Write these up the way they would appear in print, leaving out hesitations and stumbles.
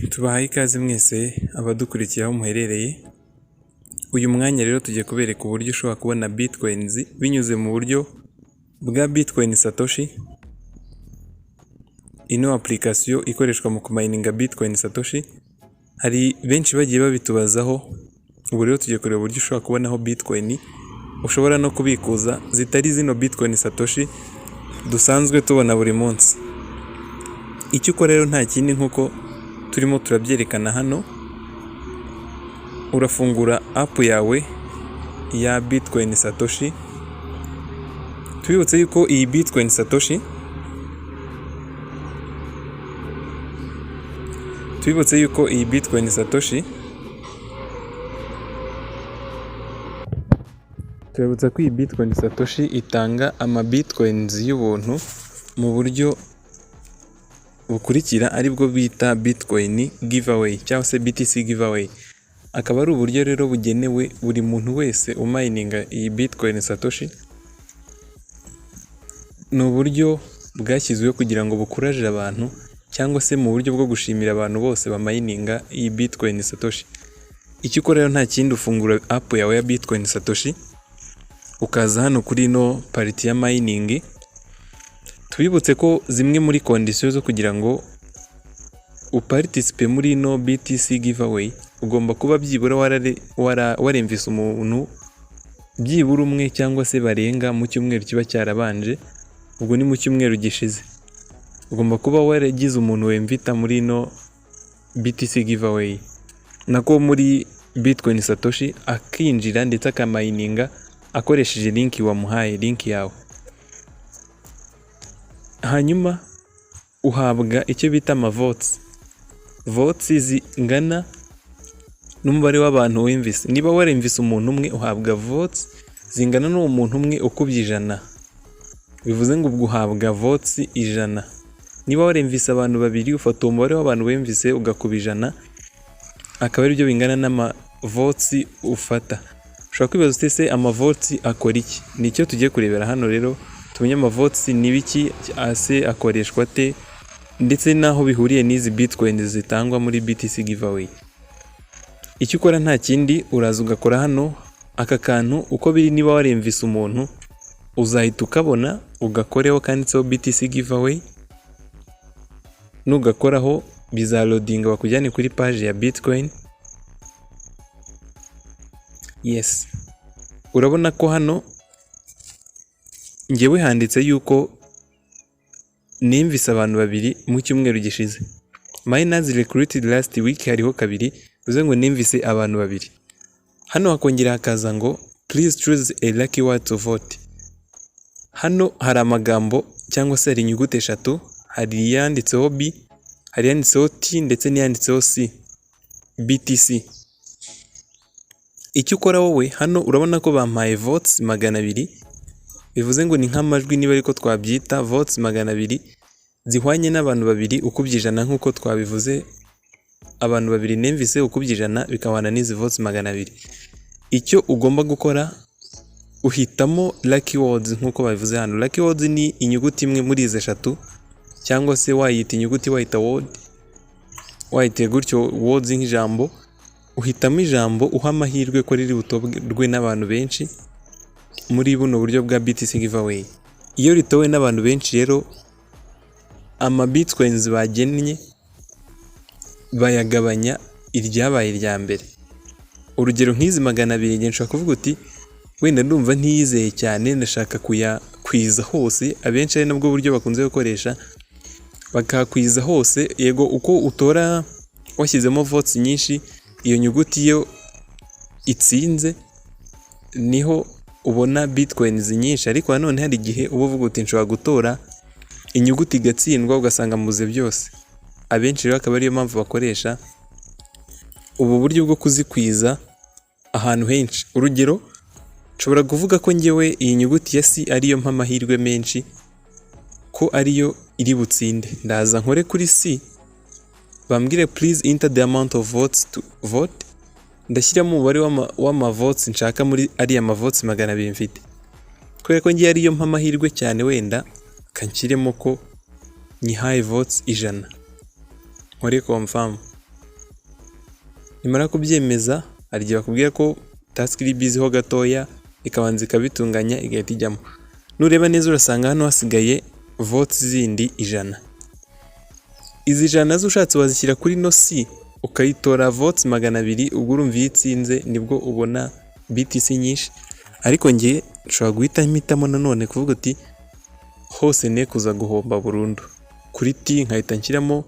Tubahaye ikaze mwese abadukurikiye aho muherereye. Uyu mwanya rero tugiye kubereka uburyo ushobora kubona Bitcoins binyuze mu buryo bwa Bitcoin Satoshi. Ino application ikoreshwa mu kumininga Bitcoin Satoshi. Hari benshi bagiye babitubazaho. Ubu rero tugiye kureba uburyo ushobora kubonaho Bitcoin ushobora no kubikuza zitari zino Bitcoin Satoshi dusanzwe tubona buri munsi. Icyo ukora rero nta kindi nkuko turimo turabyerekana hano, urafungura app yawe ya Bitcoin Satoshi. Tubibutse yuko iyi Bitcoin Satoshi turabutsa ko iyi Bitcoin Satoshi itanga ama Bitcoins y'ubuntu mu buryo bukurikira, aribwo bita Bitcoin Giveaway cyangwa se BTC Giveaway. Akaba ari uburyo rero bugenewe buri muntu wese umininga iyi Bitcoin Satoshi. Ni uburyo bwashyizweho kugira ngo bukurajire abantu, cyangwa se mu buryo bwo gushimira abantu bose bamininga iyi Bitcoin Satoshi. Icyo ukora rero nta kindi, ufungura app yawe ya Bitcoin Satoshi, ukaza hano kuri ino pariti ya mining. Tubibutse ko zimwe muri conditions zo kugira ngo uparticipe muri ino BTC Giveaway, ugomba kuba byibura waremvise umuntu byibura umwe cyangwa se barenga mu cyumweru kiba cyarabanje. Ubwo ni mu cyumweru gishize. Ugomba kuba waragize umuntu wemvita muri ino BTC Giveaway, nako muri Bitcoin Satoshi, akinjira ndetse akamininga akoresheje link wamuhaye, link yawe. Hanyuma uhabwa icyo bita votes. Votes zingana n'umubare w'abantu wemvise. Niba waremvise umuntu umwe, uhabwa votes zingana n'uwo muntu umwe ukubye 100. Bivuze ngo ubwo uhabwa votes 100. Niba waremvise abantu 2, ufata umubare w'abantu wemvise ugakuba 100, akaba ari byo bingana n'ama votes ufata. Ushobora kwibaza uti se ama votes akora iki? Nicyo tugiye kurebera hano rero. Tumenye ama votes ni biki, ase akoreshwa te, ndetse naho bihuriye n'izi Bitcoin zitangwa muri BTC Giveaway. Icyo ukora nta kindi, uraza ugakora hano aka kantu uko biri. Niba waremvise umuntu, uzahita ukabona ugakoreho kanditseho BTC Giveaway. Nugakoraho bizaloadinga bakujyane kuri page ya Bitcoin. Yes, urabona ko hano njyewe handitse yuko nemvise abantu 2 mu cyumweru gishize. Miners recruited last week, hariho 2, bivuze ngo nemvise abantu 2. Hano hakongera hakaza ngo please choose a lucky word to vote. Hano hari amagambo cyangwa se hari inyuguti 3, hari yanditseho B, hari yanditseho T ndetse n'iyanditseho C, BTC. Icyo ukora wowe hano, urabona ko bampaye votes 200. Bivuze ngo ni nk'amajwi, niba ariko twabyita votes 200 zihwanye n'abantu 2 ukubye 100, nk'uko twabivuze. Abantu 2 nemvise ukubye 100 bikabana n'izi votes 200. Icyo ugomba gukora, uhitamo lucky words nk'uko babivuze hano. Lucky words ni inyuguti imwe muri izi 3, cyangwa se wayita inyuguti, wayita word, wayite gutyo words nk'ijambo. Uhitamo ijambo uha amahirwe ko riri butorwe n'abantu benshi muri buno buryo bwa BTC Giveaway. Iyo ritowe n'abantu benshi rero, ama Bitcoins bagennye bayagabanya iryabaye irya mbere. Urugero nk'izi 200, nge nshobora kuvuga uti wenda ndumva ntiyizeye cyane, ndashaka kuyakwiza hose. Abenshi ari nabwo buryo bakunze gukoresha, bakakwiza hose. Yego, uko utora washyizemo votes nyinshi, iyo nyuguti yo itsinze niho ubona Bitcoins nyinshi. Ariko nanone hari igihe uba uvuga uti nshobora gutora inyuguti igatsindwa, ugasanga muze byose. Abenshi rero akaba ariyo mpamvu bakoresha ubu buryo bwo kuzikwiza ahantu henshi. Urugero, nshobora kuvuga ko njyewe iyi nyuguti ya C ariyo mpa amahirwe menshi ko ariyo iri butsinde. Ndaza nkore kuri C, bambwire please enter the amount of votes to vote. Ndashyiramo umubare w'ama votes nshaka muri ariya ma votes 200 mfite. Kubera ko ngiye ariyo mpa amahirwe cyane, wenda kanshyiremo ko nyihaye votes 100. nkore confirm. Nimara kubyemeza hari igihe bakubwira ko task iri busy ho gatoya ikabanza ikabitunganya igahita ijyamo. Nureba neza urasanga hano hasigaye votes zindi 100. Izi 100 zo ushatse wazishyira kuri no si ukayitora votes 200, ubwo urumva yitsinze nibwo ubona BTC nyinshi. Ariko ngiye nshobora guhita mpitamo nanone kuvuga ati hose ne kuza guhomba burundu. Kuri T nkahita nshyiramo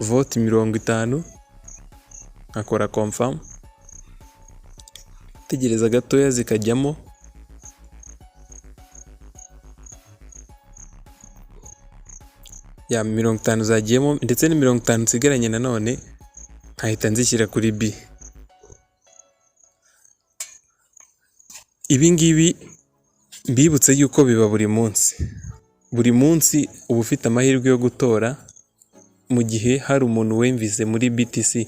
vote 50, nkakora confirm, tegereza gatoya zikajyamo. Ya 50 zagiyemo ndetse ni 50 nsigaranye nanone nkahita nzishyira kuri B. Ibi ngibi mbibutse yuko biba buri munsi. Buri munsi uba ufite amahirwe yo gutora mu gihe hari umuntu wemvise muri BTC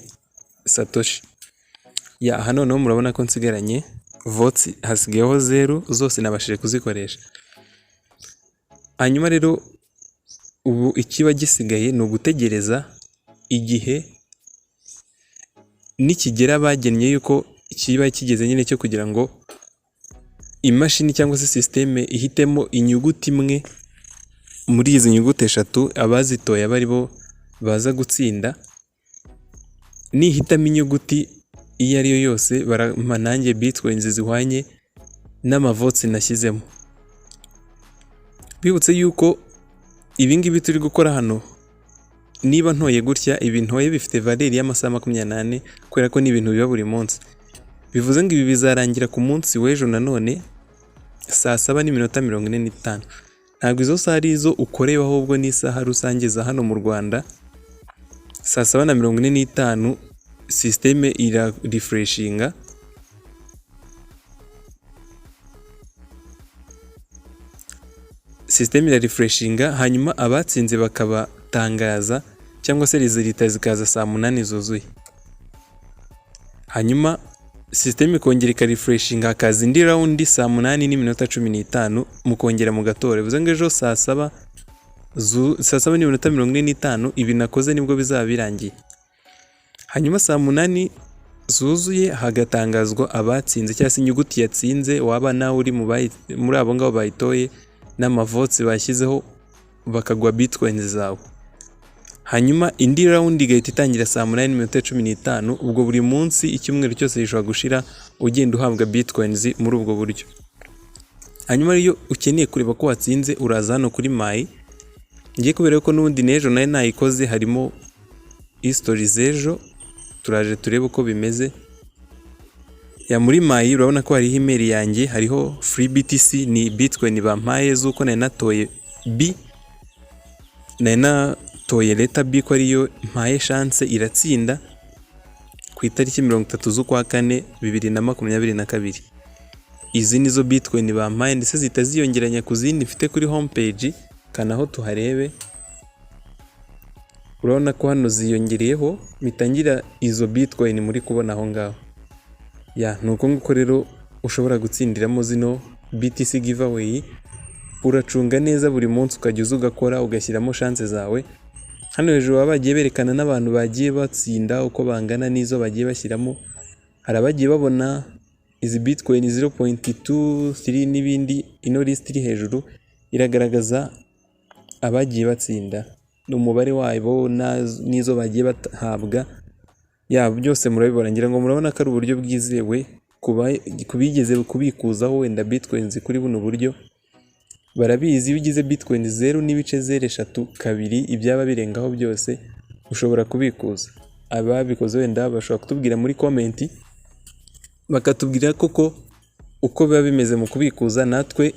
Satoshi. Ya hano noneho murabona ko nsigaranye votes hasigayeho 0 zose nabashije kuzikoresha. Hanyuma rero ubu ikiba gisigaye ni ugutegereza igihe nikigera bagennye yuko kiba kigeze nyine cyo kugira ngo imashini cyangwa se systeme ihitemo inyuguti imwe muri izi nyuguti 3 abazitoye bari bo baza gutsinda. Nihitamo inyuguti iyo ari yo yose barampa nanjye bitcoins zihwanye n'amavotes nashyizemo. Bibutse yuko ibi ngibi turi gukora hano, niba ntoye gutya ibi ntoye bifite valeur y'amasaha 28 kubera ko ni ibintu biba buri munsi. Bivuze ngo ibi bizarangira ku munsi w'ejo nanone saa 7:45. Ntabwo izo saha ari izo ukoreba ahubwo ni isaha rusange za hano mu Rwanda. Saa 7:45 systeme ira refreshinga. Systeme ira refreshinga hanyuma abatsinze bakabatangaza cyangwa se resulta zikaza saa 8 zuzuye. Hanyuma systeme ikongera ikarefreshinga hakaza indi round saa 8:15 mukongera mu gatore. Bivuze ngo ejo saa 7:45 ibi nakoze nibwo bizaba birangiye. Hanyuma saa 8 zuzuye hagatangazwa abatsinze cyangwa se inyuguti yatsinze, waba nawe uri muri abo ngabo bayitoye n'amavotes bashyizeho bakagwa bitcoins zawe. Hanyuma indi round igahita itangira saa 8:15. Ubwo buri munsi icyumweru cyose gishobora gushira ugenda uhabwa bitcoins muri ubwo buryo. Hanyuma iyo ukeneye kureba ko watsinze uraza hano kuri my. Ngiye kubera ko n'ubundi nejo nayo nayikoze harimo history z'ejo, turaje turebe uko bimeze. Ya muri my urabona ko hariho email yanjye, hariho free BTC ni bitcoin bampaye zuko nari natoye B, nari natoye leta B ko ariyo mpaye chance iratsinda ku itariki 30 z'ukwa 4 2022. Izi nizo bitcoin bampaye ndetse zita ziyongeranya ku zindi mfite kuri homepage, kanaho tuharebe. Urabona ko hano ziyongereyeho mitangira izo bitcoin muri kubona aho ngaho. Ya nuko nguko rero ushobora gutsindiramo zino BTC Giveaway. Uracunga neza buri munsi ukajya ugakora ugashyiramo chance zawe. Hano hejuru bagiye berekana n'abantu bagiye batsinda uko bangana n'izo bagiye bashyiramo. Hari abagiye babona izi bitcoin 0.23 n'ibindi. Ino list iri hejuru iragaragaza abagiye batsinda n'umubare wabo n'izo bagiye bahabwa. Ya byose murabibona, ngira ngo murabona ko ari uburyo bwizewe kubigeze kubikuzaho wenda bitcoins kuri buno buryo. Barabizi iyo ugize bitcoin 0.03 kabiri ibyaba birengaho byose ushobora kubikuza. Ababikoze wenda bashobora kutubwira muri comment bakatubwira koko uko biba bimeze mu kubikuza. Natwe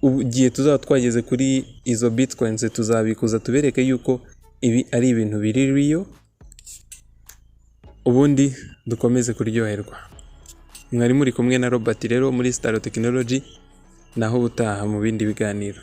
ugiye tuzaba twageze kuri izo bitcoins tuzabikuza tubereke yuko ibi ari ibintu biri real, ubundi dukomeze kuryoherwa. Mwari muri kumwe na Robert rero muri Star Technology, naho ubutaha mu bindi biganiro.